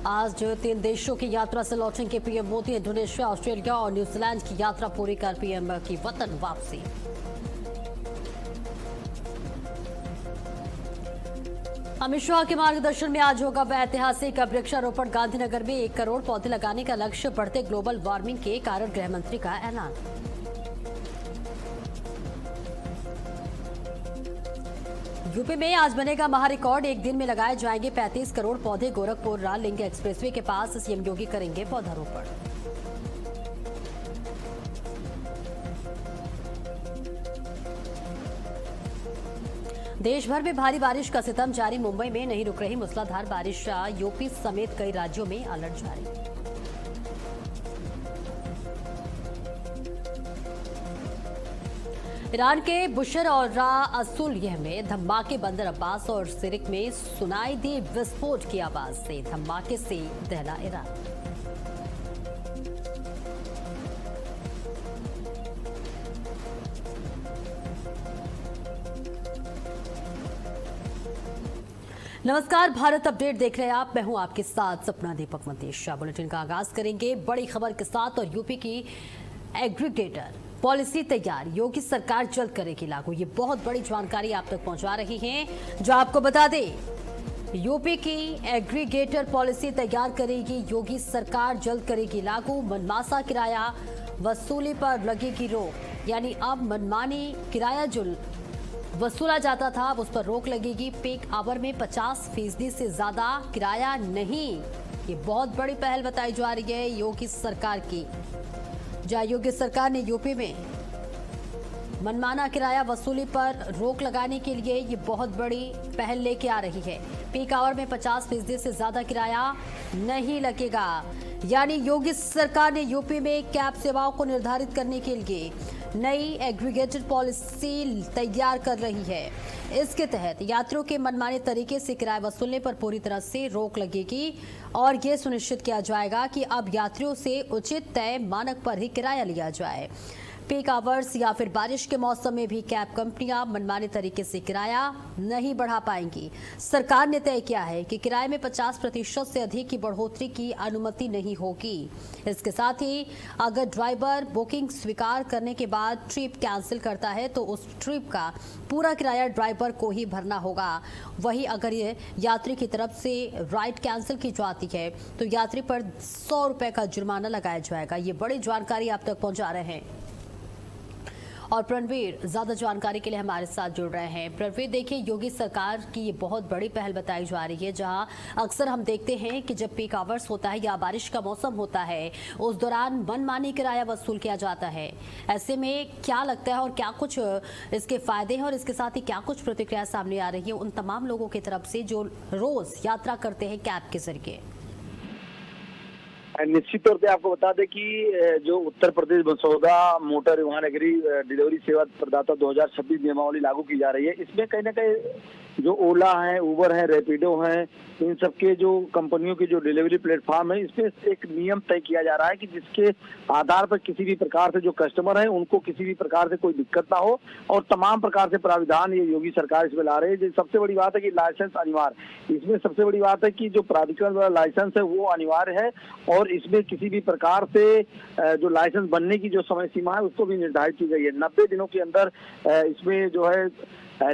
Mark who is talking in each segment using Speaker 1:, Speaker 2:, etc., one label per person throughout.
Speaker 1: आज 3 देशों की यात्रा से लौटेंगे पीएम मोदी। इंडोनेशिया, ऑस्ट्रेलिया और न्यूजीलैंड की यात्रा पूरी कर पीएम की वतन वापसी। अमित शाह के मार्गदर्शन में आज होगा ऐतिहासिक वृक्षारोपण। गांधीनगर में 1 करोड़ पौधे लगाने का लक्ष्य। बढ़ते ग्लोबल वार्मिंग के कारण गृह मंत्री का ऐलान। यूपी में आज बनेगा महारिकॉर्ड। एक दिन में लगाए जाएंगे 35 करोड़ पौधे। गोरखपुर रालिंग एक्सप्रेसवे के पास सीएम योगी करेंगे पौधारोपण। देश भर में भारी बारिश का सितम जारी। मुंबई में नहीं रुक रही मूसलाधार बारिश। यूपी समेत कई राज्यों में अलर्ट जारी। ईरान के बुशर और रा-अस-सुलयह में धमाके। बंदर अब्बास और सिरिक में सुनाई दी विस्फोट की आवाज से धमाके से दहला ईरान। नमस्कार, भारत अपडेट देख रहे हैं आप। मैं हूं आपके साथ सपना दीपक मंतेश। बुलेटिन का आगाज करेंगे बड़ी खबर के साथ। और यूपी की एग्रीगेटर पॉलिसी तैयार, योगी सरकार जल्द करेगी लागू। ये बहुत बड़ी जानकारी आप तक पहुंचा रही हैं। जो आपको बता दें, यूपी की एग्रीगेटर पॉलिसी तैयार करेगी योगी सरकार, जल्द करेगी लागू। मनमासा किराया वसूली पर लगेगी रोक। यानी अब मनमानी किराया जो वसूला जाता था उस पर रोक लगेगी। पीक आवर में 50% से ज्यादा किराया नहीं। ये बहुत बड़ी पहल बताई जा रही है योगी सरकार की। जहां योगी सरकार ने यूपी में मनमाना किराया वसूली पर रोक लगाने के लिए ये बहुत बड़ी पहल लेके आ रही है। पीक आवर में 50% से ज्यादा किराया नहीं लगेगा। यानी योगी सरकार ने यूपी में कैब सेवाओं को निर्धारित करने के लिए नई एग्रीगेटेड पॉलिसी तैयार कर रही है। इसके तहत यात्रियों के मनमाने तरीके से किराया वसूलने पर पूरी तरह से रोक लगेगी और ये सुनिश्चित किया जाएगा कि अब यात्रियों से उचित तय मानक पर ही किराया लिया जाए। पीक आवर्स या फिर बारिश के मौसम में भी कैब कंपनियां मनमाने तरीके से किराया नहीं बढ़ा पाएंगी। सरकार ने तय किया है कि किराए में 50% से अधिक की बढ़ोतरी की अनुमति नहीं होगी। इसके साथ ही अगर ड्राइवर बुकिंग स्वीकार करने के बाद ट्रिप कैंसिल करता है तो उस ट्रिप का पूरा किराया ड्राइवर को ही भरना होगा। वहीं अगर ये यात्री की तरफ से राइड कैंसिल की जाती है तो यात्री पर 100 रुपए का जुर्माना लगाया जाएगा। ये बड़ी जानकारी आप तक पहुंचा रहे हैं। और प्रणवीर ज्यादा जानकारी के लिए हमारे साथ जुड़ रहे हैं। प्रणवीर, देखिए, योगी सरकार की ये बहुत बड़ी पहल बताई जा रही है। जहां अक्सर हम देखते हैं कि जब पीक आवर्स होता है या बारिश का मौसम होता है उस दौरान मनमानी किराया वसूल किया जाता है। ऐसे में क्या लगता है और क्या कुछ इसके फायदे हैं और इसके साथ ही क्या कुछ प्रतिक्रिया सामने आ रही है उन तमाम लोगों की तरफ से जो रोज यात्रा करते हैं कैब के जरिए?
Speaker 2: निश्चित तौर पे आपको बता दें कि जो उत्तर प्रदेश मसौदा मोटर वाहन एग्री डिलीवरी सेवा प्रदाता 2026 नियमावली लागू की जा रही है। इसमें कहीं ना कहीं जो ओला है, उबर है, रैपिडो है, इन सबके जो कंपनियों के जो डिलीवरी प्लेटफॉर्म है, इसमें एक नियम तय किया जा रहा है कि जिसके आधार पर किसी भी प्रकार से जो कस्टमर है उनको किसी भी प्रकार से कोई दिक्कत ना हो और तमाम प्रकार से प्राविधान ये योगी सरकार इसमें ला रही है। सबसे बड़ी बात है कि लाइसेंस अनिवार्य। इसमें सबसे बड़ी बात है कि जो प्राधिकरण द्वारा लाइसेंस है वो अनिवार्य है और इसमें किसी भी प्रकार से जो लाइसेंस बनने की जो समय सीमा है उसको भी निर्धारित की गई है। 90 दिनों के अंदर इसमें जो है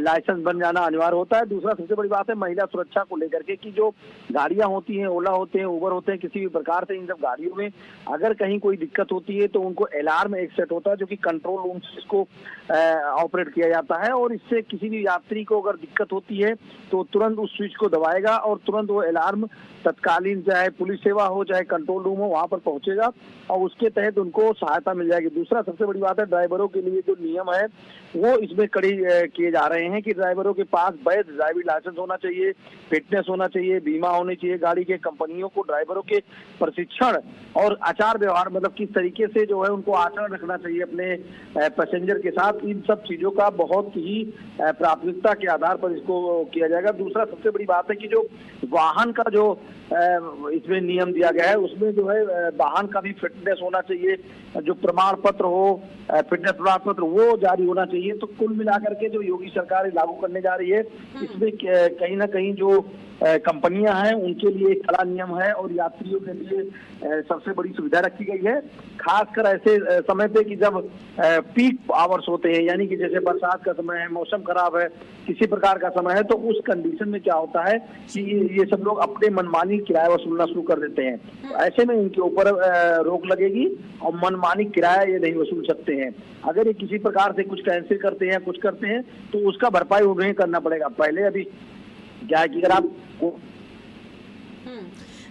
Speaker 2: लाइसेंस बन जाना अनिवार्य होता है। दूसरा सबसे बड़ी बात है महिला सुरक्षा को लेकर के कि जो गाड़ियां होती हैं, ओला होते हैं, उबर होते हैं, किसी भी प्रकार से इन सब गाड़ियों में अगर कहीं कोई दिक्कत होती है तो उनको अलार्म एक सेट होता है जो कि कंट्रोल रूम से इसको ऑपरेट किया जाता है और इससे किसी भी यात्री को अगर दिक्कत होती है तो तुरंत उस स्विच को दबाएगा और तुरंत वो अलार्म तत्कालीन चाहे पुलिस सेवा हो चाहे कंट्रोल रूम हो वहां पर पहुंचेगा और उसके तहत उनको सहायता मिल जाएगी। दूसरा सबसे बड़ी बात है ड्राइवरों के लिए जो नियम है वो इसमें कड़ी किए जा रहे हैं कि ड्राइवरों के पास वैध ड्राइविंग लाइसेंस होना चाहिए, फिटनेस होना चाहिए, बीमा होनी चाहिए गाड़ी के। कंपनियों को ड्राइवरों के प्रशिक्षण और आचार व्यवहार मतलब किस तरीके से जो है उनको आचरण रखना चाहिए अपने पैसेंजर के साथ, इन सब चीजों का बहुत ही प्राथमिकता के आधार पर इसको किया जाएगा। दूसरा सबसे बड़ी बात है कि जो वाहन का जो इसमें नियम दिया गया है उसमें जो है वाहन का भी फिटनेस होना चाहिए, जो प्रमाण पत्र हो, फिटनेस प्रमाण पत्र वो जारी होना चाहिए। तो कुल मिलाकर के जो योगी सरकार सरकार लागू करने जा रही है। इसमें कहीं ना कहीं जो कंपनियां हैं उनके लिए एक कड़ा नियम है और यात्रियों के लिए सबसे बड़ी सुविधा रखी गई है, खासकर ऐसे समय पे कि जब पीक आवर्स होते हैं, यानी कि जैसे बरसात का समय है, मौसम खराब है, किसी प्रकार का समय है, तो उस कंडीशन में क्या होता है कि ये सब लोग अपने मनमानी किराया वसूलना शुरू कर देते हैं। तो ऐसे में इनके ऊपर रोक लगेगी और मनमानी किराया ये नहीं वसूल सकते हैं। अगर ये किसी प्रकार से कुछ कैंसिल करते हैं, कुछ करते हैं, तो उसका भरपाई उन्हें करना पड़ेगा। पहले अभी क्या है कि अगर आप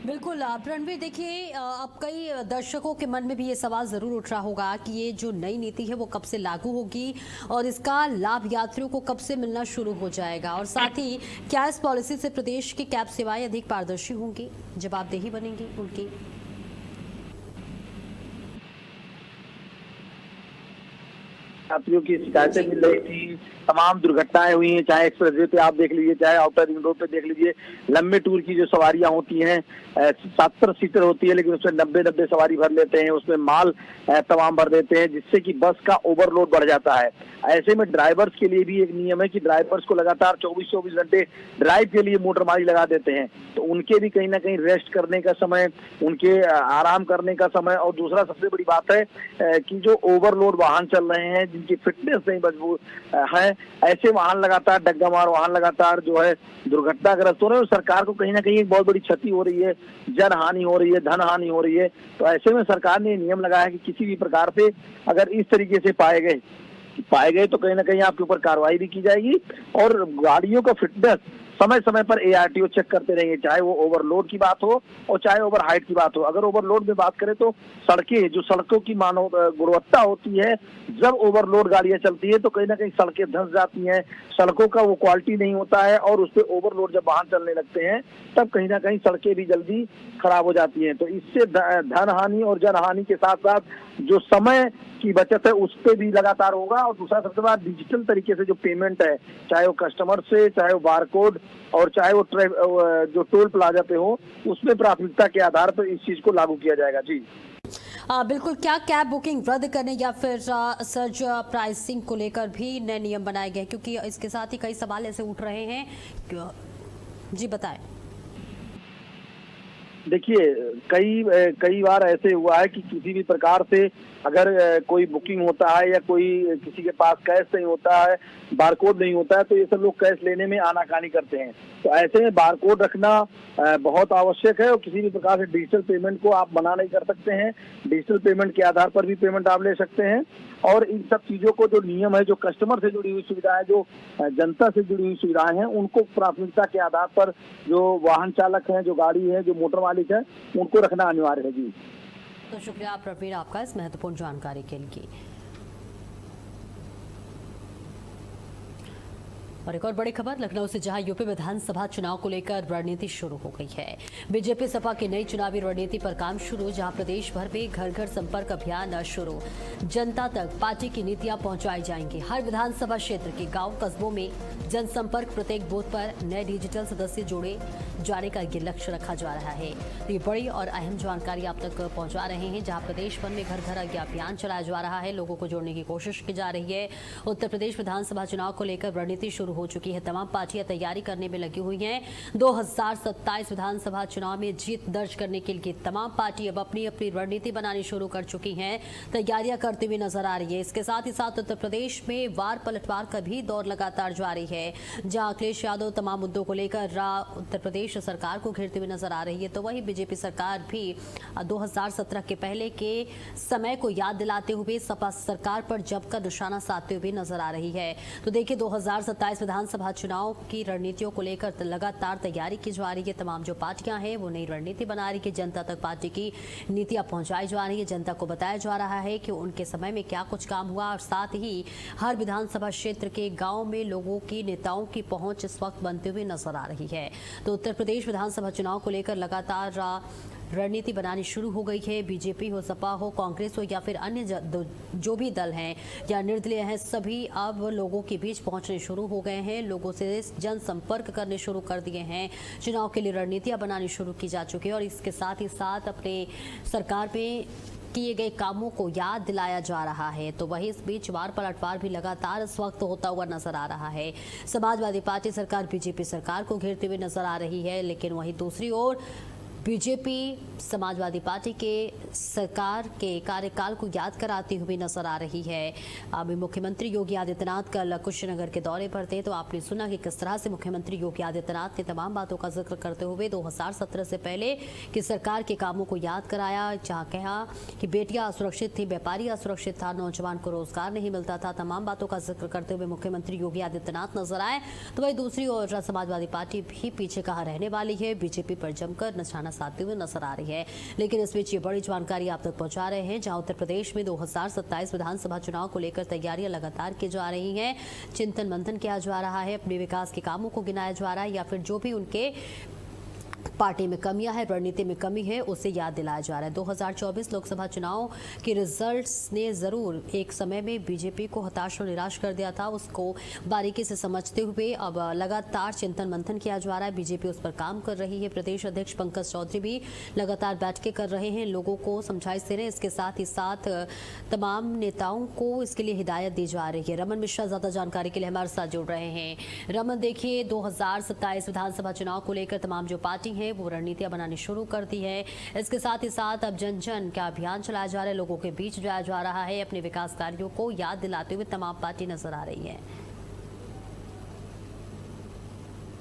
Speaker 1: बिल्कुल रणवीर, देखिए अब कई दर्शकों के मन में भी ये सवाल जरूर उठ रहा होगा कि ये जो नई नीति है वो कब से लागू होगी और इसका लाभ यात्रियों को कब से मिलना शुरू हो जाएगा, और साथ ही क्या इस पॉलिसी से प्रदेश की कैब सेवाएं अधिक पारदर्शी होंगी, जवाबदेही बनेगी उनकी।
Speaker 2: यात्रियों की शिकायतें मिल रही थी, तमाम दुर्घटनाएं हुई हैं, चाहे एक्सप्रेसवे पे आप देख लीजिए, चाहे आउटर रिंग रोड पे देख लीजिए। लंबे टूर की जो सवारियां होती हैं 70 सीटर होती है, लेकिन उसमें 90 सवारी भर लेते हैं, उसमें माल तमाम भर देते हैं, जिससे कि बस का ओवरलोड बढ़ जाता है। ऐसे में ड्राइवर्स के लिए भी एक नियम है कि ड्राइवर्स को लगातार 24 घंटे ड्राइव के लिए मोटर मारी लगा देते हैं, तो उनके भी कहीं ना कहीं रेस्ट करने का समय, उनके आराम करने का समय। और दूसरा सबसे बड़ी बात है कि जो ओवरलोड वाहन चल रहे हैं, जिनकी फिटनेस नहीं मजबूत है, ऐसे वाहन लगातार डग्गामार वाहन लगातार जो है दुर्घटनाग्रस्त हो रहे हैं, और सरकार को कहीं ना कहीं एक बहुत बड़ी क्षति हो रही है, जन हानि हो रही है, धन हानि हो रही है। तो ऐसे में सरकार ने नियम लगाया कि किसी भी प्रकार से अगर इस तरीके से पाए गए तो कहीं ना कहीं आपके ऊपर कार्रवाई भी की जाएगी, और गाड़ियों का फिटनेस समय समय पर ARTO चेक करते रहेंगे, चाहे वो ओवरलोड की बात हो और चाहे ओवर हाइट की बात हो। अगर ओवरलोड में बात करें तो सड़कों की मानव गुणवत्ता होती है, जब ओवरलोड गाड़ियां चलती है तो कहीं ना कहीं सड़कें धंस जाती हैं, सड़कों का वो क्वालिटी नहीं होता है, और उस पर ओवरलोड जब वाहन चलने लगते हैं तब कहीं ना कहीं सड़कें भी जल्दी खराब हो जाती हैं। तो इससे धन हानि और जन हानि के साथ साथ जो समय की बचत है उस पर भी लगातार होगा। और दूसरा सबसे बड़ा, डिजिटल तरीके से जो पेमेंट है, चाहे वो कस्टमर से, चाहे वो बारकोड और चाहे वो जो टोल प्लाजा पे हो, उसमें प्राथमिकता के आधार पर इस चीज को लागू किया जाएगा। जी
Speaker 1: बिल्कुल, क्या कैब बुकिंग रद्द करने या फिर सर्ज प्राइसिंग को लेकर भी नए नियम बनाए गए, क्योंकि इसके साथ ही कई सवाल ऐसे उठ रहे हैं। जी बताएं।
Speaker 2: देखिए, कई बार ऐसे हुआ है कि किसी भी प्रकार से अगर कोई बुकिंग होता है या कोई किसी के पास कैश नहीं होता है, बारकोड नहीं होता है, तो ये सब लोग कैश लेने में आनाकानी करते हैं। तो ऐसे में बारकोड रखना बहुत आवश्यक है, और किसी भी प्रकार से डिजिटल पेमेंट को आप मना नहीं कर सकते हैं। डिजिटल पेमेंट के आधार पर भी पेमेंट आप ले सकते हैं। और इन सब चीजों को जो नियम है, जो कस्टमर से जुड़ी हुई सुविधा है, जो जनता से जुड़ी हुई सुविधाएं हैं, उनको प्राथमिकता के आधार पर जो वाहन चालक हैं, जो गाड़ी है, जो मोटर मालिक है, उनको रखना अनिवार्य है। जी
Speaker 1: तो शुक्रिया प्रवीण आपका इस महत्वपूर्ण जानकारी के लिए। और एक और बड़ी खबर लखनऊ से, जहां यूपी विधानसभा चुनाव को लेकर रणनीति शुरू हो गई है। बीजेपी सपा की नई चुनावी रणनीति पर काम शुरू, जहां प्रदेश भर में घर घर संपर्क अभियान शुरू, जनता तक पार्टी की नीतियां पहुंचाई जाएंगी। हर विधानसभा क्षेत्र के गांव कस्बों में जनसंपर्क, प्रत्येक बूथ पर नए डिजिटल सदस्य जोड़े जाने का ये लक्ष्य रखा जा रहा है। तो ये बड़ी और अहम जानकारी आप तक पहुंचा रहे हैं, जहां प्रदेश भर में घर घर अभियान चलाया जा रहा है, लोगों को जोड़ने की कोशिश की जा रही है। उत्तर प्रदेश विधानसभा चुनाव को लेकर रणनीति शुरू हो चुकी है, तमाम पार्टियां तैयारी करने में लगी हुई हैं। 2027 विधानसभा चुनाव में जीत दर्ज करने के लिए तमाम पार्टी अब अपनी अपनी रणनीति बनानी शुरू कर चुकी हैं, तैयारियां करती हुई नजर आ रही है। इसके साथ ही साथ उत्तर प्रदेश में वार पलटवार का भी दौर लगातार जारी है, जहां अखिलेश यादव तमाम मुद्दों को लेकर उत्तर प्रदेश सरकार को घेरते हुए नजर आ रही है, तो वही बीजेपी सरकार भी 2017 के पहले के समय को याद दिलाते हुए सपा सरकार पर जब का निशाना साधते हुए नजर आ रही है। तो देखिए, 2027 विधानसभा चुनाव की रणनीतियों को लेकर लगातार तैयारी की जा रही है। तमाम जो पार्टियां हैं वो नई रणनीति बना रही है, जनता तक पार्टी की नीतियां पहुंचाई जा रही है, जनता को बताया जा रहा है कि उनके समय में क्या कुछ काम हुआ, और साथ ही हर विधानसभा क्षेत्र के गांव में लोगों की, नेताओं की पहुंच इस वक्त बनते हुए नजर आ रही है। तो उत्तर प्रदेश विधानसभा चुनाव को लेकर लगातार रणनीति बनानी शुरू हो गई है। बीजेपी हो, सपा हो, कांग्रेस हो या फिर अन्य जो भी दल हैं या निर्दलीय हैं, सभी अब लोगों के बीच पहुंचने शुरू हो गए हैं, लोगों से जनसंपर्क करने शुरू कर दिए हैं, चुनाव के लिए रणनीतियां बनानी शुरू की जा चुकी है। और इसके साथ ही साथ अपने सरकार में किए गए कामों को याद दिलाया जा रहा है। तो वहीं इस बीच वार पलटवार भी लगातार इस वक्त होता हुआ नजर आ रहा है। समाजवादी पार्टी सरकार बीजेपी सरकार को घेरते हुए नजर आ रही है, लेकिन वहीं दूसरी ओर बीजेपी समाजवादी पार्टी के सरकार के कार्यकाल को याद कराती हुई नजर आ रही है। अभी मुख्यमंत्री योगी आदित्यनाथ कल कुशीनगर के दौरे पर थे, तो आपने सुना कि किस तरह से मुख्यमंत्री योगी आदित्यनाथ ने तमाम बातों का जिक्र करते हुए 2017 से पहले की सरकार के कामों को याद कराया, जहां कहा कि बेटियां असुरक्षित थी, व्यापारी असुरक्षित था, नौजवान को रोजगार नहीं मिलता था। तमाम बातों का जिक्र करते हुए मुख्यमंत्री योगी आदित्यनाथ नजर आए। तो वही दूसरी ओर समाजवादी पार्टी भी पीछे कहाँ रहने वाली है, बीजेपी पर जमकर निशाना साधते हुए नजर आ रही है। लेकिन इस बीच ये बड़ी जानकारी आप तक पहुंचा रहे हैं, जहां उत्तर प्रदेश में 2027 विधानसभा चुनाव को लेकर तैयारियां लगातार की जा रही हैं। चिंतन मंथन किया जा रहा है, अपने विकास के कामों को गिनाया जा रहा है, या फिर जो भी उनके पार्टी में कमियां है, रणनीति में कमी है, उसे याद दिलाया जा रहा है। 2024 लोकसभा चुनाव के रिजल्ट्स ने जरूर एक समय में बीजेपी को हताश और निराश कर दिया था। उसको बारीकी से समझते हुए अब लगातार चिंतन मंथन किया जा रहा है। बीजेपी उस पर काम कर रही है। प्रदेश अध्यक्ष पंकज चौधरी भी लगातार बैठकें कर रहे हैं, लोगों को समझाइश दे रहे हैं। इसके साथ ही साथ तमाम नेताओं को इसके लिए हिदायत दी जा रही है। रमन मिश्रा ज्यादा जानकारी के लिए हमारे साथ जुड़ रहे हैं। रमन, देखिए 2027 विधानसभा चुनाव को लेकर तमाम जो पार्टी है वो रणनीतियां बनानी शुरू कर दी है। इसके साथ ही साथ अब जन जन का अभियान चलाया जा रहा है, लोगों के बीच जाया जा रहा है, अपने विकास कार्यों को याद दिलाते हुए तमाम पार्टी नजर आ रही है।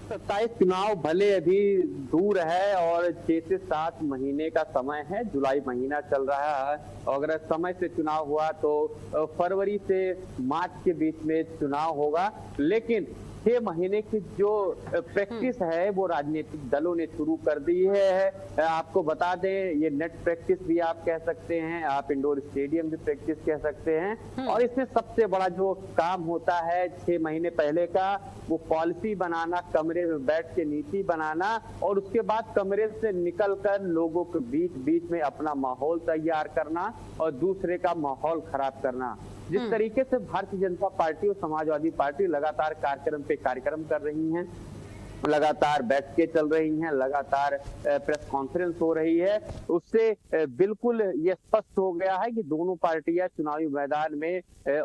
Speaker 3: 27 चुनाव भले अभी दूर है और 6 से 7 महीने का समय है, जुलाई महीना चल रहा है। अगर समय से चुनाव हुआ तो फरवरी से मार्च के बीच में चुनाव होगा, लेकिन 6 महीने की जो प्रैक्टिस है वो राजनीतिक दलों ने शुरू कर दी है। आपको बता दें, ये नेट प्रैक्टिस भी आप कह सकते हैं, आप इंडोर स्टेडियम भी प्रैक्टिस कह सकते हैं। और इसमें सबसे बड़ा जो काम होता है 6 महीने पहले का, वो पॉलिसी बनाना, कमरे में बैठ के नीति बनाना, और उसके बाद कमरे से निकलकर लोगों के बीच में अपना माहौल तैयार करना और दूसरे का माहौल खराब करना। जिस तरीके से भारतीय जनता पार्टी और समाजवादी पार्टी लगातार कार्यक्रम पे कार्यक्रम कर रही हैं, लगातार बैठकें चल रही हैं, लगातार प्रेस कॉन्फ्रेंस हो रही है, उससे बिल्कुल ये स्पष्ट हो गया है कि दोनों पार्टियां चुनावी मैदान में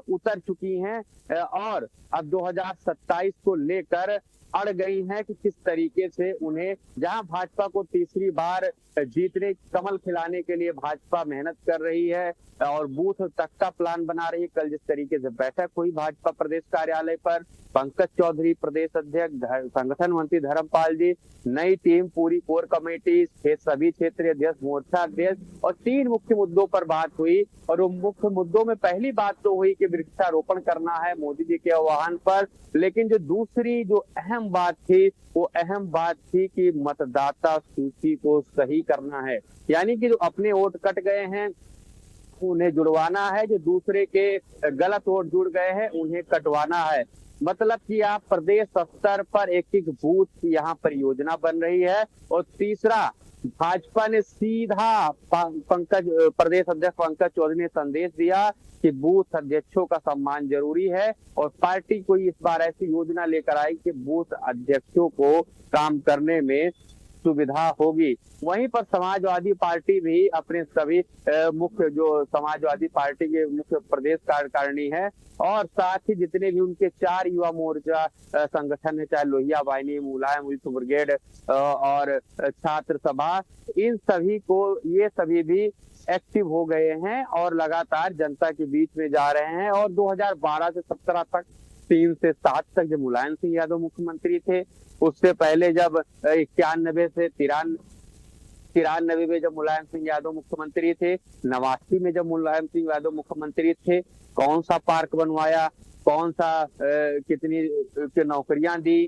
Speaker 3: उतर चुकी हैं और अब 2027 को लेकर अड़ गई हैं कि किस तरीके से उन्हें, जहां भाजपा को तीसरी बार जीतने, कमल खिलाने के लिए भाजपा मेहनत कर रही है और बूथ तक का प्लान बना रही है। कल जिस तरीके से बैठक हुई भाजपा प्रदेश कार्यालय पर, पंकज चौधरी प्रदेश अध्यक्ष, संगठन मंत्री धर्मपाल जी, नई टीम, पूरी कोर कमेटी, सभी क्षेत्रीय अध्यक्ष, मोर्चा अध्यक्ष, और 3 मुख्य मुद्दों पर बात हुई। और उन मुख्य मुद्दों में पहली बात तो हुई कि वृक्षारोपण करना है मोदी जी के आह्वान पर, लेकिन जो दूसरी जो अहम बात थी, वो अहम बात थी कि मतदाता सूची को सही करना है। यानी कि जो अपने वोट कट गए हैं उन्हें जुड़वाना है, जो दूसरे के गलत वोट जुड़ गए हैं उन्हें कटवाना है। मतलब कि आप प्रदेश स्तर पर एक बूथ यहाँ पर योजना बन रही है। और तीसरा, भाजपा ने सीधा प्रदेश अध्यक्ष पंकज चौधरी ने संदेश दिया कि बूथ अध्यक्षों का सम्मान जरूरी है, और पार्टी को इस बार ऐसी योजना लेकर आई कि बूथ अध्यक्षों को काम करने में सुविधा होगी। वहीं पर समाजवादी पार्टी भी अपने सभी मुख्य, जो समाजवादी पार्टी के मुख्य प्रदेश कार्यकारिणी है और साथ ही जितने भी उनके 4 युवा मोर्चा संगठन है, चाहे लोहिया वाहिनी, मुलायम यूथ ब्रिगेड और छात्र सभा, इन सभी को, ये सभी भी एक्टिव हो गए हैं और लगातार जनता के बीच में जा रहे हैं। और 2012 से 17 तक, 3 से 7 तक जब मुलायम सिंह यादव मुख्यमंत्री थे, उससे पहले जब 91 से 93 में जब मुलायम सिंह यादव मुख्यमंत्री थे, 89 में जब मुलायम सिंह यादव मुख्यमंत्री थे, कौन सा पार्क बनवाया, कौन सा कितनी नौकरियां दी,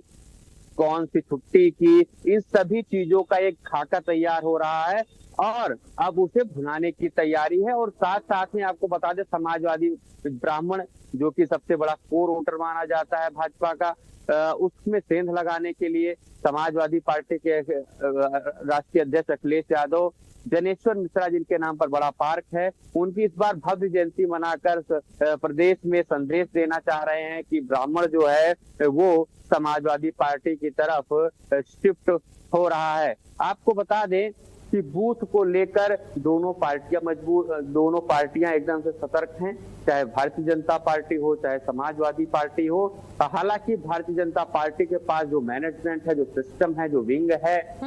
Speaker 3: कौन सी छुट्टी की, इन सभी चीजों का एक खाका तैयार हो रहा है और अब उसे भुनाने की तैयारी है। और साथ साथ में आपको बता दें, समाजवादी ब्राह्मण जो कि सबसे बड़ा कोर वोटर माना जाता है भाजपा का, उसमें सेंध लगाने के लिए समाजवादी पार्टी के राष्ट्रीय अध्यक्ष अखिलेश यादव, जनेश्वर मिश्रा जिनके नाम पर बड़ा पार्क है, उनकी इस बार भव्य जयंती मनाकर प्रदेश में संदेश देना चाह रहे हैं कि ब्राह्मण जो है वो समाजवादी पार्टी की तरफ शिफ्ट हो रहा है। आपको बता दें कि बूथ को लेकर दोनों पार्टियां एकदम से सतर्क हैं, चाहे भारतीय जनता पार्टी हो चाहे समाजवादी पार्टी हो। हालांकि भारतीय जनता पार्टी के पास जो मैनेजमेंट है, जो सिस्टम है, जो विंग है,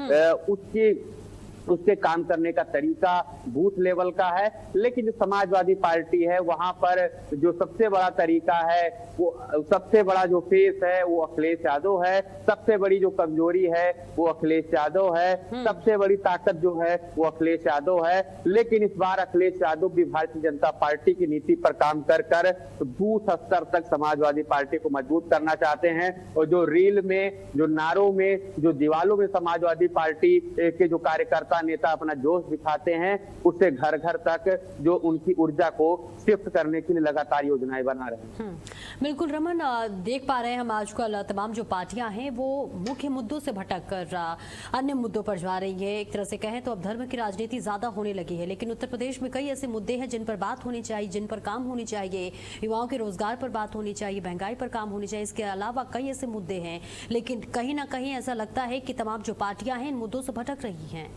Speaker 3: उसके काम करने का तरीका बूथ लेवल का है। लेकिन जो समाजवादी पार्टी है वहां पर जो सबसे बड़ा तरीका है, वो सबसे बड़ा जो फेस है वो अखिलेश यादव है, सबसे बड़ी जो कमजोरी है वो अखिलेश यादव है, सबसे बड़ी ताकत जो है वो अखिलेश यादव है। लेकिन इस बार अखिलेश यादव भी भारतीय जनता पार्टी की नीति पर काम कर बूथ स्तर तक समाजवादी पार्टी को मजबूत करना चाहते हैं। और जो रील में, जो नारों में, जो दीवालों में समाजवादी पार्टी के जो कार्यकर्ता नेता अपना जोश दिखाते हैं, उससे घर घर तक जो उनकी ऊर्जा को शिफ्ट करने के लिए लगातार योजनाएं बना रहे हैं।
Speaker 1: बिल्कुल रमन, देख पा रहे हैं हम आजकल तमाम जो पार्टियां हैं वो मुख्य मुद्दों से भटक कर अन्य मुद्दों पर जा रही है। एक तरह से कहें तो अब धर्म की राजनीति ज्यादा होने लगी है, लेकिन उत्तर प्रदेश में कई ऐसे मुद्दे हैं जिन पर बात होनी चाहिए, जिन पर काम होनी चाहिए। युवाओं के रोजगार पर बात होनी चाहिए, महंगाई पर काम होनी चाहिए। इसके अलावा कई ऐसे मुद्दे हैं, लेकिन कहीं ना कहीं ऐसा लगता है कि तमाम जो पार्टियां हैं इन मुद्दों से भटक रही हैं।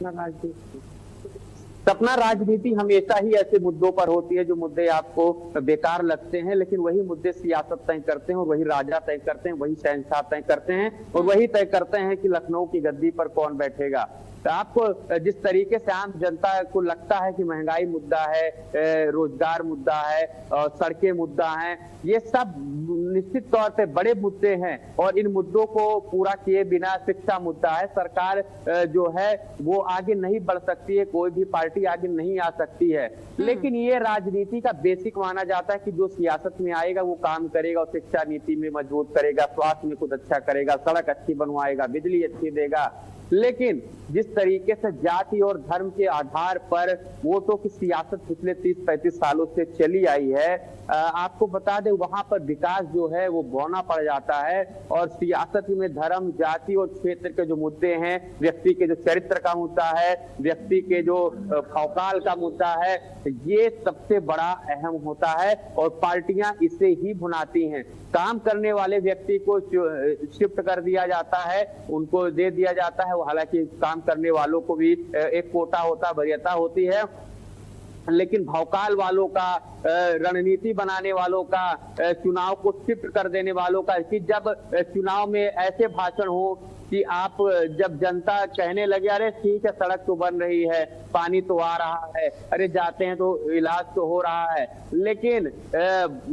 Speaker 3: सपना राजनीति हमेशा ही ऐसे मुद्दों पर होती है जो मुद्दे आपको बेकार लगते हैं, लेकिन वही मुद्दे सियासत तय करते हैं और वही राजा तय करते हैं, वही शहंशाह तय करते हैं और वही तय करते हैं कि लखनऊ की गद्दी पर कौन बैठेगा। तो आपको जिस तरीके से आम जनता को लगता है कि महंगाई मुद्दा है, रोजगार मुद्दा है और सड़कें मुद्दा हैं, ये सब निश्चित तौर पे बड़े मुद्दे हैं और इन मुद्दों को पूरा किए बिना शिक्षा मुद्दा है। सरकार जो है वो आगे नहीं बढ़ सकती है, कोई भी पार्टी आगे नहीं आ सकती है। लेकिन ये राजनीति का बेसिक माना जाता है कि जो सियासत में आएगा वो काम करेगा और शिक्षा नीति में मजबूत करेगा, स्वास्थ्य में कुछ अच्छा करेगा, सड़क अच्छी बनवाएगा, बिजली अच्छी देगा। लेकिन जिस तरीके से जाति और धर्म के आधार पर वोटों की सियासत पिछले 30-35 सालों से चली आई है, आपको बता दें वहां पर विकास जो है वो बौना पड़ जाता है और सियासत में धर्म, जाति और क्षेत्र के जो मुद्दे हैं, व्यक्ति के जो चरित्र का मुद्दा है, व्यक्ति के जो भौकाल का मुद्दा है, ये सबसे बड़ा अहम होता है और पार्टियां इसे ही भुनाती हैं। काम करने वाले व्यक्ति को शिफ्ट कर दिया जाता है, उनको दे दिया जाता है। हालांकि काम करने वालों को भी एक कोटा होता, वरीयता होती है, लेकिन भौकाल वालों का, रणनीति बनाने वालों का, चुनाव को शिफ्ट कर देने वालों का, कि जब चुनाव में ऐसे भाषण हो कि आप जब जनता कहने लगे अरे ठीक है सड़क तो बन रही है, पानी तो आ रहा है, अरे जाते हैं तो इलाज तो हो रहा है, लेकिन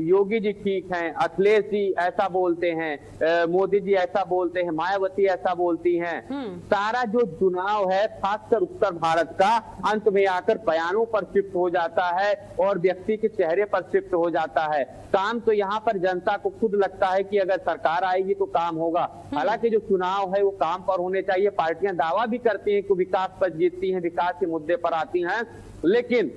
Speaker 3: योगी जी ठीक हैं, अखिलेश जी ऐसा बोलते हैं, मोदी जी ऐसा बोलते हैं, मायावती ऐसा बोलती हैं। सारा जो चुनाव है खासकर उत्तर भारत का अंत में आकर बयानों पर शिफ्ट हो जाता है और व्यक्ति के चेहरे पर शिफ्ट हो जाता है। काम तो यहाँ पर जनता को खुद लगता है कि अगर सरकार आएगी तो काम होगा। हालांकि जो चुनाव है वो काम पर होने चाहिए। पार्टियां दावा भी करती हैं कि विकास पर जीतती हैं, विकास के मुद्दे पर आती हैं, लेकिन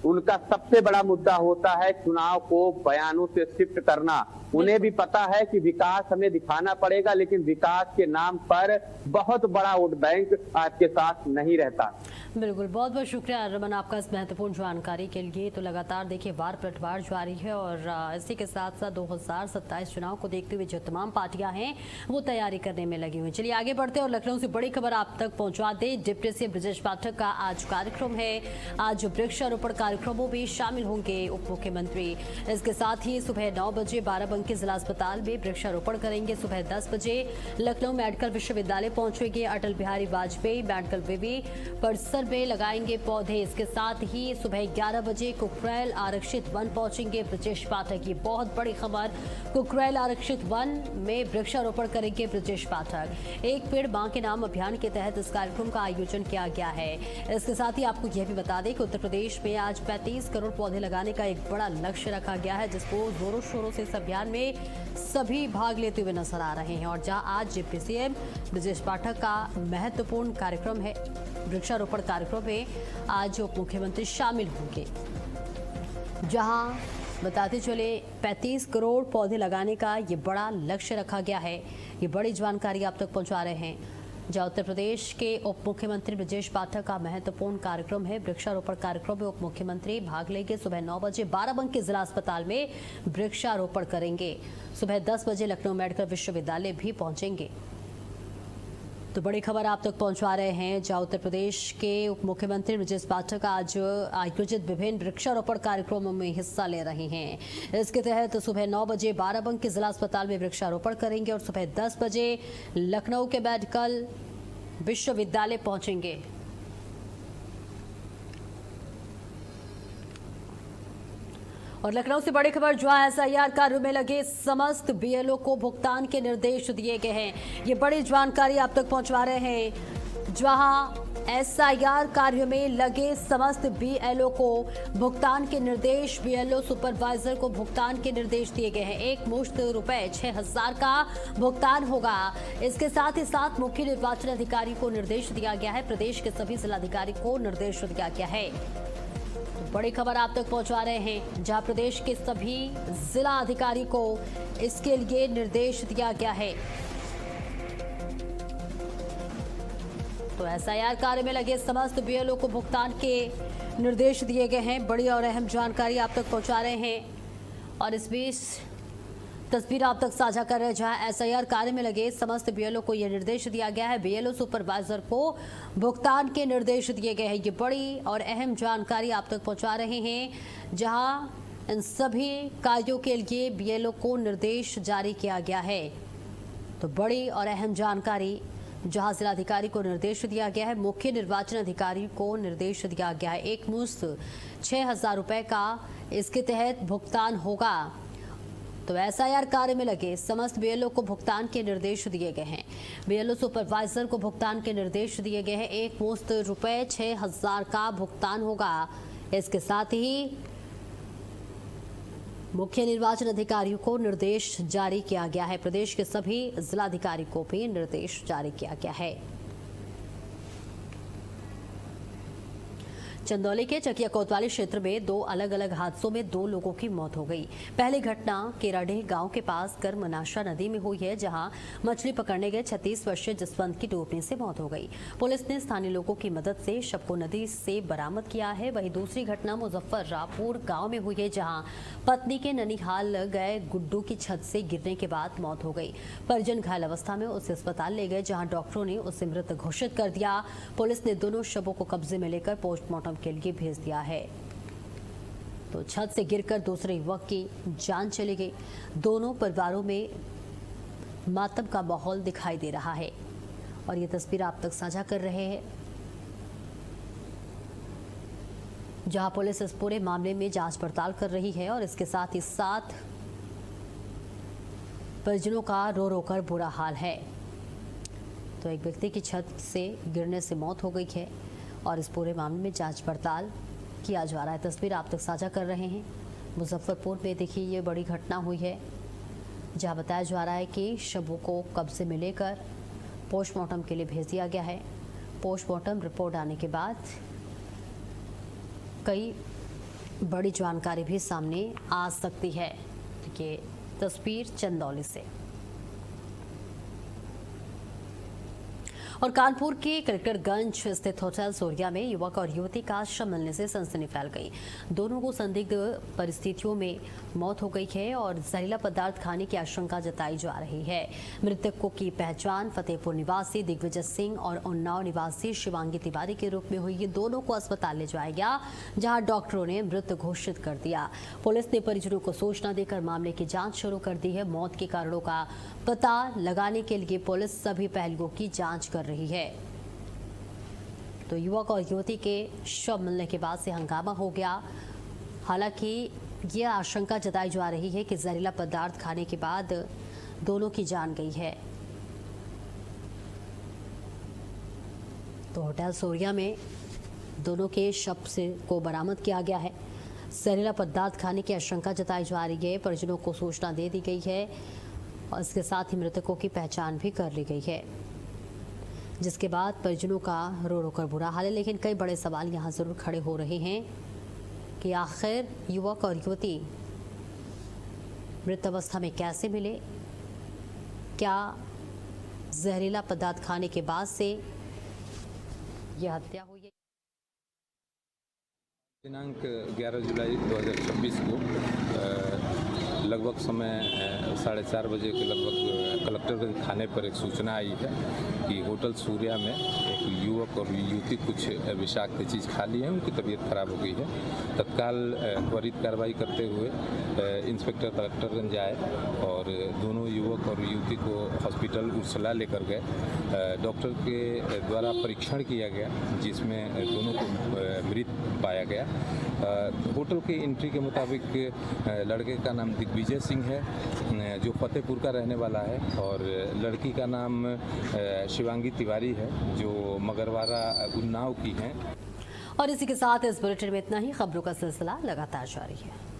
Speaker 3: उनका सबसे बड़ा मुद्दा होता है चुनाव को बयानों से शिफ्ट करना। उन्हें भी पता है कि विकास हमें दिखाना पड़ेगा, लेकिन विकास के नाम पर बहुत बड़ा वोट बैंक आपके साथ नहीं रहता।
Speaker 1: बिल्कुल, बहुत बहुत शुक्रिया रमन आपका इस महत्वपूर्ण जानकारी के लिए। तो लगातार देखिए वार पलटवार जारी है और इसी के साथ साथ 2027 चुनाव को देखते हुए जो तमाम पार्टियां हैं वो तैयारी करने में लगी हुई। चलिए आगे बढ़ते और लखनऊ से बड़ी खबर आप तक पहुंचा दे। डिप्टी सीएम ब्रजेश पाठक का आज कार्यक्रम है। आज वृक्षारोपण कार्यक्रमों में शामिल होंगे उप मुख्यमंत्री। इसके साथ ही सुबह 9 बजे बाराबंकी जिला अस्पताल में वृक्षारोपण करेंगे। सुबह 10 बजे लखनऊ मेडिकल विश्वविद्यालय पहुंचेंगे। अटल बिहारी वाजपेयी मेडिकल विवि परिसर में लगाएंगे पौधे। इसके साथ ही सुबह 11 बजे कुकरेल आरक्षित वन पहुंचेंगे ब्रजेश पाठक। ये बहुत बड़ी खबर, कुकरेल आरक्षित वन में वृक्षारोपण करेंगे ब्रजेश पाठक। एक पेड़ मां के नाम अभियान के तहत इस कार्यक्रम का आयोजन किया गया है। इसके साथ ही आपको यह भी बता दें कि उत्तर प्रदेश में आज 35 करोड़ पौधे लगाने का एक बड़ा लक्ष्य रखा गया है, जिसको जोरों शोरों से इस अभियान में सभी भाग लेते हुए नजर आ रहे हैं। और जहां आज डिप्टी सीएम ब्रजेश पाठक का महत्वपूर्ण कार्यक्रम है, वृक्षारोपण कार्यक्रम में आज उप मुख्यमंत्री शामिल होंगे। जहां बताते चले 35 करोड़ पौधे लगाने का ये बड़ा लक्ष्य रखा गया है। ये बड़ी जानकारी आप तक पहुंचा रहे हैं। जहां उत्तर प्रदेश के उप मुख्यमंत्री ब्रजेश पाठक का महत्वपूर्ण कार्यक्रम है। वृक्षारोपण कार्यक्रम में उप मुख्यमंत्री भाग लेंगे। सुबह 9 बजे बाराबंकी जिला अस्पताल में वृक्षारोपण करेंगे। सुबह 10 बजे लखनऊ मेडिकल विश्वविद्यालय भी पहुंचेंगे। तो बड़ी खबर आप तक पहुंचा रहे हैं, जहां उत्तर प्रदेश के उप मुख्यमंत्री ब्रजेश पाठक आज आयोजित विभिन्न वृक्षारोपण कार्यक्रमों में हिस्सा ले रहे हैं। इसके तहत सुबह 9 बजे बाराबंकी जिला अस्पताल में वृक्षारोपण करेंगे और सुबह 10 बजे लखनऊ के मेडिकल विश्वविद्यालय पहुंचेंगे। और लखनऊ से बड़ी खबर, जहां एसआईआर कार्य में लगे समस्त बीएलओ को भुगतान के निर्देश दिए गए हैं। ये बड़ी जानकारी आप तक पहुंचवा रहे हैं, जहां एसआईआर कार्य में लगे समस्त बीएलओ को भुगतान के निर्देश, बीएलओ सुपरवाइजर को भुगतान के निर्देश दिए गए हैं। एक मुश्त रुपए 6000 का भुगतान होगा। इसके साथ ही साथ मुख्य निर्वाचन अधिकारी को निर्देश दिया गया है, प्रदेश के सभी जिलाधिकारी को निर्देश दिया गया है। बड़ी खबर आप तक पहुंचा रहे हैं, जहां प्रदेश के सभी जिला अधिकारी को इसके लिए निर्देश दिया गया है। तो एसआईआर कार्य में लगे समस्त बीएलओ को भुगतान के निर्देश दिए गए हैं। बड़ी और अहम जानकारी आप तक पहुंचा रहे हैं और इस बीच तस्वीर आप तक साझा कर रहे हैं, जहां एसआईआर कार्य में लगे समस्त बीएलओ को यह निर्देश दिया गया है, बीएलओ सुपरवाइजर को भुगतान के निर्देश दिए गए हैं। ये बड़ी और अहम जानकारी आप तक पहुंचा रहे हैं, जहां इन सभी कार्यों के लिए बीएलओ को निर्देश जारी किया गया है। तो बड़ी और अहम जानकारी, जहां जिलाधिकारी को निर्देश दिया गया है, मुख्य निर्वाचन अधिकारी को निर्देश दिया गया है। एक मुश्त 6000 रुपए का इसके तहत भुगतान होगा। तो एसआईआर कार्य में लगे समस्त बीएलओ को भुगतान के निर्देश दिए गए हैं। बीएलओ सुपरवाइजर को भुगतान के निर्देश दिए गए हैं। एक मुश्त रुपए 6000 का भुगतान होगा। इसके साथ ही मुख्य निर्वाचन अधिकारियों को निर्देश जारी किया गया है। प्रदेश के सभी जिलाधिकारी को भी निर्देश जारी किया गया है। चंदौली के चकिया कोतवाली क्षेत्र में 2 अलग अलग हादसों में 2 लोगों की मौत हो गई। पहली घटना केराडीह गांव के पास कर्मनाशा नदी में हुई है, जहां मछली पकड़ने गए 36 वर्षीय जसवंत की डूबने से मौत हो गई। पुलिस ने स्थानीय लोगों की मदद से शव को नदी से बरामद किया है। वहीं दूसरी घटना मुजफ्फरपुर गाँव में हुई है, जहाँ पत्नी के ननिहाल गए गुड्डू की छत से गिरने के बाद मौत हो गई। परिजन घायल अवस्था में उसे अस्पताल ले गए, जहाँ डॉक्टरों ने उसे मृत घोषित कर दिया। पुलिस ने दोनों शवों को कब्जे में लेकर पोस्टमार्टम के लिए भेज दिया है। तो छत से गिरकर दूसरे युवक की जान चली गई। दोनों परिवारों में मातम का माहौल दिखाई दे रहा है और ये तस्वीर आप तक साझा कर रहे हैं, जहां पुलिस इस पूरे मामले में जांच पड़ताल कर रही है और इसके साथ ही साथ परिजनों का रो रो कर बुरा हाल है। तो एक व्यक्ति की छत से गिरने से मौत हो गई है और इस पूरे मामले में जांच पड़ताल किया जा रहा है। तस्वीर आप तक साझा कर रहे हैं। मुजफ्फरपुर में देखिए ये बड़ी घटना हुई है, जहां बताया जा रहा है कि शवों को कब्जे में लेकर पोस्टमार्टम के लिए भेज दिया गया है। पोस्टमार्टम रिपोर्ट आने के बाद कई बड़ी जानकारी भी सामने आ सकती है। देखिए तस्वीर चंदौली से। और कानपुर के कलेक्टरगंज स्थित होटल सूर्या में युवक और युवती का शव मिलने से सनसनी फैल गई। दोनों को संदिग्ध परिस्थितियों में मौत हो गई है और जहरीला पदार्थ खाने की आशंका जताई जा रही है। मृतकों की पहचान फतेहपुर निवासी दिग्विजय सिंह और उन्नाव निवासी शिवांगी तिवारी के रूप में हुई। ये दोनों को अस्पताल ले जाया गया, जहां डॉक्टरों ने मृत घोषित कर दिया। पुलिस ने परिजनों को सूचना देकर मामले की जांच शुरू कर दी है। मौत के कारणों का पता लगाने के लिए पुलिस सभी पहलुओं की जांच कर रही है। तो युवक और युवती के शव मिलने के बाद से हंगामा हो गया। हालांकि यह आशंका जताई जा रही है कि जहरीला पदार्थ खाने के बाद दोनों की जान गई है। तो होटल सूर्या में दोनों के शव से को बरामद किया गया है। जहरीला पदार्थ खाने की आशंका जताई जा रही है। परिजनों को सूचना दे दी गई है और इसके साथ ही मृतकों की पहचान भी कर ली गई है, जिसके बाद परिजनों का रो रो कर बुरा हाल है। लेकिन कई बड़े सवाल यहाँ जरूर खड़े हो रहे हैं कि आखिर युवक और युवती मृत अवस्था में कैसे मिले? क्या जहरीला पदार्थ खाने के बाद से यह हत्या हुई है?
Speaker 4: दिनांक 11 जुलाई 2026 को लगभग समय 4:30 बजे के लगभग कलेक्टर के थाने पर एक सूचना आई है कि होटल सूर्या में एक युवक और युवती कुछ विषाक्त चीज़ खा ली है, उनकी तबीयत खराब हो गई है। तत्काल त्वरित कार्रवाई करते हुए इंस्पेक्टर कलेक्टरगंज आए और दोनों युवक और युवती को हॉस्पिटल उर्सला लेकर गए। डॉक्टर के द्वारा परीक्षण किया गया जिसमें दोनों को मृत पाया गया। होटल के एंट्री के मुताबिक लड़के का नाम दिग्विजय सिंह है जो फतेहपुर का रहने वाला है और लड़की का नाम शिवांगी तिवारी है जो मगरवाड़ा उन्नाव की हैं।
Speaker 1: और इसी के साथ इस बुलेटिन में इतना ही। खबरों का सिलसिला लगातार जारी है।